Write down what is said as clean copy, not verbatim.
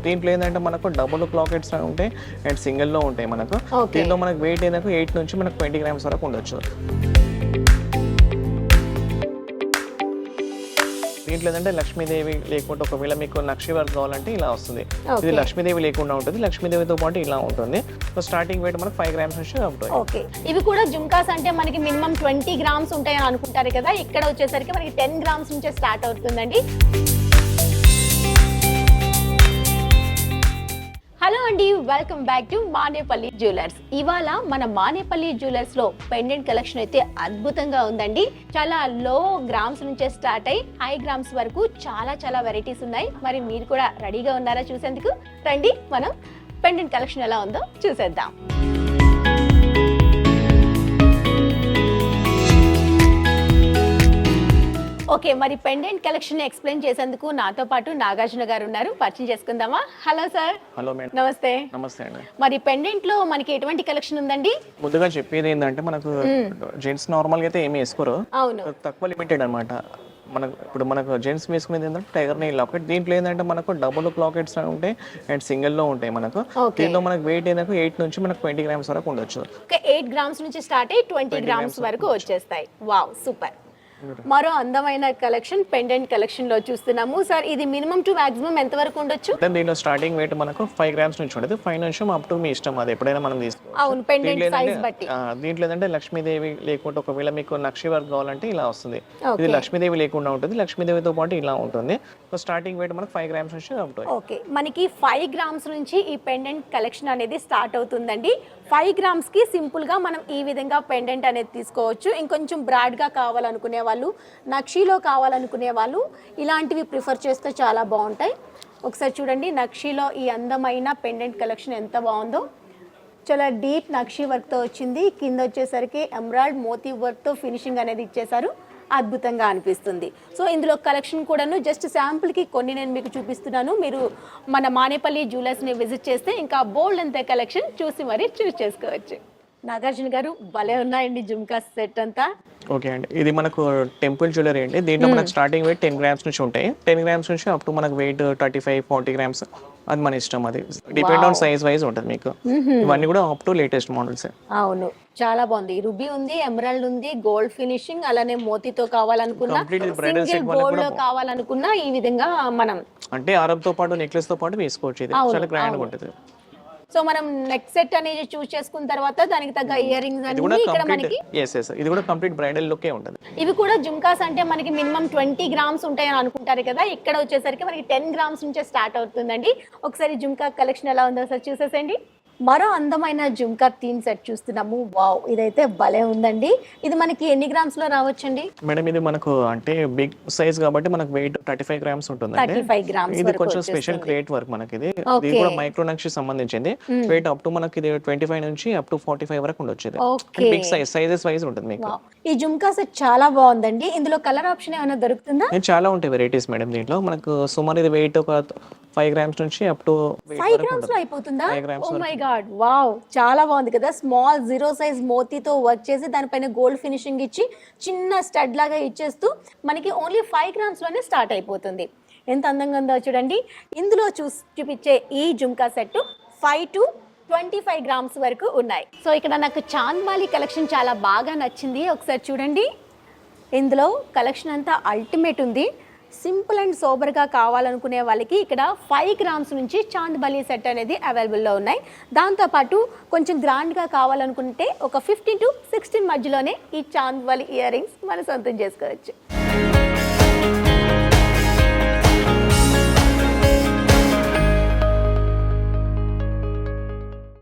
దీంట్లో ఏంటంటే మనకు డబుల్ క్లాకెట్స్ ఉంటాయి అండ్ సింగిల్లో ఉంటాయి మనకు. దీంట్లో మనకు వెయిట్ ఏంటంటే 8 నుంచి మనకు 20 గ్రామ్స్ వరకు ఉండొచ్చు. దీంట్లో ఏంటంటే లక్ష్మీదేవి లేకుంటే ఒకవేళ మీకు నక్షి వర్క్ కావాలంటే ఇలా వస్తుంది. ఇది లక్ష్మీదేవి లేకుండా ఉంటుంది, లక్ష్మీదేవితో పాటు ఇలా ఉంటుంది. సో స్టార్టింగ్ వెయిట్ మనకు 5 గ్రామ్స్ నుంచి ఉంటుంది. ఓకే, ఇవి కూడా జుమ్కాస్ అంటే మనకి మినిమం 20 గ్రామ్స్ ఉంటాయని అనుకుంటారు కదా, ఇక్కడ వచ్చేసరికి మనకి 10 గ్రామ్స్ నుంచే స్టార్ట్ అవుతుందండి. హలో అండి, welcome back to Manepalli jewellers. ఇవాళ మన మానేపల్లి జ్యువెలర్స్ లో పెండెంట్ కలెక్షన్ అయితే అద్భుతంగా ఉందండి. చాలా లో గ్రామ్స్ నుంచే స్టార్ట్ అయ్యి హై గ్రామ్స్ వరకు చాలా వెరైటీస్ ఉన్నాయి. మరి మీరు కూడా రెడీగా ఉన్నారా చూసేందుకు? రండి మనం పెండెంట్ కలెక్షన్ ఎలా ఉందో చూసేద్దాం. ఓకే, మరి పెండెంట్ కలెక్షన్ ఎక్స్ప్లెయిన్ చేసేందుకు నాతో పాటు నాగార్జున గారు ఉన్నారు. పరిచయం చేసుకుందామా? Hello sir. Hello madam. నమస్తే. నమస్తే అండి. మరి పెండెంట్ లో మనకి ఎటువంటి కలెక్షన్ ఉందండి? ముందుగా చెప్పేది ఏంటంటే మనకు జెంట్స్ నార్మల్ గా అయితే ఏమీ వేసుకోరు, అవును, తక్కువ లిమిటెడ్ అనమాట. మనకు జెంట్స్ వేసుకునేది ఏంటంటే టైగర్ నెయిల్ లాకెట్. దీంట్లో ఏంటంటే మనకు డబుల్ క్లాకెట్స్ ఉంటాయి అండ్ సింగిల్లో ఉంటాయి మనకు. దీంట్లో మనకు వెయిట్ ఏంటంటే 8 నుంచి మనకు 20 గ్రామ్స్ వరకు ఉండొచ్చు. 8 గ్రామ్స్ నుంచి స్టార్ట్ అయ్యి 20 గ్రామ్స్ వరకు వచ్చేస్తాయి. Wow, super. మరో అందమైన కలెక్షన్ పెండెంట్ కలెక్షన్ లో చూస్తున్నాము. సార్, ఇది మినిమం టు మాక్సిమం ఎంత వరకు ఉండొచ్చు? దీంట్లో స్టార్టింగ్ వెయిట్ మనకు 5 గ్రామ్స్ నుంచి ఉంటుంది. 5 నుంచి అప్ టు మీ ఇష్టం, అది ఎప్పుడైనా మనం తీసుకోవచ్చు. అవును, పెండెంట్ సైజ్ బట్టి. దీంట్లో ఏంటంటే లక్ష్మీదేవి లేకుంటే ఒకవేళ మీకు నక్షి వర్క్ కావాలంటే ఇలా వస్తుంది. ఇది లక్ష్మీదేవి లేకుండా ఉంటుంది, లక్ష్మీదేవితో పాటు ఇలా ఉంటుంది. సో స్టార్టింగ్ వెయిట్ మనకు 5 గ్రామ్స్ నుంచి ఉంటుంది. ఓకే, మనకి 5 గ్రామ్స్ నుంచి ఈ పెండెంట్ కలెక్షన్ అనేది స్టార్ట్ అవుతుందండి. 5 గ్రామ్స్ కి సింపుల్ గా మనం ఈ విధంగా పెండెంట్ అనేది తీసుకోవచ్చు. ఇంకొంచెం బ్రాడ్ గా కావాలనుకునే వాళ్ళు, నక్షీలో కావాలనుకునే వాళ్ళు ఇలాంటివి ప్రిఫర్ చేస్తే చాలా బాగుంటాయి. ఒకసారి చూడండి, నక్షీలో ఈ అందమైన పెండెంట్ కలెక్షన్ ఎంత బాగుందో. చాలా డీప్ నక్షీ వర్క్తో వచ్చింది. కింద వచ్చేసరికి ఎమరాల్డ్ మోతీ వర్క్తో ఫినిషింగ్ అనేది ఇచ్చేసారు. అద్భుతంగా అనిపిస్తుంది. సో ఇందులో కలెక్షన్ కూడాను జస్ట్ శాంపుల్కి కొన్ని నేను మీకు చూపిస్తున్నాను. మీరు మన మానేపల్లి జ్యువెలర్స్ని విజిట్ చేస్తే ఇంకా బోల్డ్ అంతే కలెక్షన్ చూసి మరీ చూస్ చేసుకోవచ్చు. నాగార్జున గారు, భలే ఉన్నాయండి జుమ్కా సెట్ అంతా. ఓకే అండి, ఇది మనకు టెంపుల్ జ్యువెలరీ అండి. దీంట్లో మనకు స్టార్టింగ్ వెయిట్ 10 గ్రామ్స్ నుంచి ఉంటాయి. 10 గ్రామ్స్ నుంచి అప్ టు మనకు వెయిట్ 35-40 గ్రామ్స్, అది మన ఇష్టం. అది డిపెండ్ ఆన్ సైజ్ వైజ్ ఉంటుంది మీకు. ఇవన్నీ కూడా అప్ టు లేటెస్ట్ మోడల్స్. అవును, చాలా బాగుంది. రూబీ ఉంది, ఎమరాల్డ్ ఉంది, గోల్డ్ ఫినిషింగ్, అలానే మోతీతో కావాలనుకున్నా, సింగిల్ గోల్డ్ లో కావాలనుకున్నా ఈ విధంగా మనం అంటే ఆరం తో పాటు నెక్లెస్ తో పాటు వేసుకోవచ్చు. ఇది చాలా గ్రాండ్ గా ఉంటుంది. సో మనం నెక్ సెట్ అనేది చూస్ చేసుకున్న తర్వాత దానికి తగ్గ ఇయర్ రింగ్స్ అన్ని ఇక్కడ మనకి ఇది కూడా కంప్లీట్ బ్రైడల్ లుక్ ఏ ఉంటుంది. ఇవి కూడా జుమ్కాస్ అంటే మనకి మినిమం 20 గ్రామ్స్ ఉంటాయని అనుకుంటారు కదా, ఇక్కడ వచ్చేసరికి మనకి 10 గ్రామ్స్ నుంచే స్టార్ట్ అవుతుందండి. ఒకసారి జుమ్కా కలెక్షన్ ఎలా ఉందో సార్ చూసేసండి. మరో అందమైన జుమ్కా థీమ్ సెట్ చూస్తున్నాము. వావ్, ఇదైతే భలే ఉందండి. ఇది మనకి ఎన్ని గ్రామ్స్ లో రావచ్చండి? మేడం, ఇది మనకు అంటే బిగ్ సైజ్ కాబట్టి మనకు వెయిట్ 35 గ్రామ్స్ ఉంటుంది. 35 గ్రామ్స్. ఇది కొంచెం స్పెషల్ క్రియేట్ వర్క్ మనకి. ఇది కూడా మైక్రో నక్షి సంబంధించింది. వెయిట్ అప్ టు మనకి ఇది 25 నుంచి అప్ టు 45 వరకు ఉండొచ్చు. బిగ్ సైజెస్ వైజ్ ఉంటుంది మీకు. ఈ జుమ్కా సెట్ చాలా బాగుందండి. ఇందులో కలర్ ఆప్షన్ ఏమైనా దొరుకుతుందా? చాలా ఉంటాయి వెరైటీస్ మేడం దీంట్లో. మనకు సుమారు ఇది వెయిట్ ఒక 5 గ్రామ్స్ నుంచి అప్ టు 5 గ్రామ్స్ లో అయిపోతుందా? ఓ మై గాడ్, వావ్, చాలా బాగుంది కదా. స్మాల్ 0 సైజ్ మోతీతో వర్క్ చేసి దానిపైన గోల్డ్ ఫినిషింగ్ ఇచ్చి చిన్న స్టడ్ లాగా ఇచ్చేస్తూ మనకి ఓన్లీ 5 గ్రామ్స్ లోనే స్టార్ట్ అయిపోతుంది. ఎంత అందంగా ఉందో చూడండి. ఇందులో చూపించే ఈ జుమ్కా సెట్ 5 to 25 గ్రామ్స్ వరకు ఉన్నాయి. సో ఇక్కడ నాకు చాంద్బాలి కలెక్షన్ చాలా బాగా నచ్చింది. ఒకసారి చూడండి, ఇందులో కలెక్షన్ అంతా అల్టిమేట్ ఉంది. సింపుల్ అండ్ సోబర్గా కావాలనుకునే వాళ్ళకి ఇక్కడ 5 గ్రామ్స్ నుంచి చాంద్బాలి సెట్ అనేది అవైలబుల్లో ఉన్నాయి. దాంతోపాటు కొంచెం గ్రాండ్గా కావాలనుకుంటే ఒక 15 to 16 మధ్యలోనే ఈ చాంద్బాలి ఇయర్ రింగ్స్ మనం సొంతం చేసుకోవచ్చు.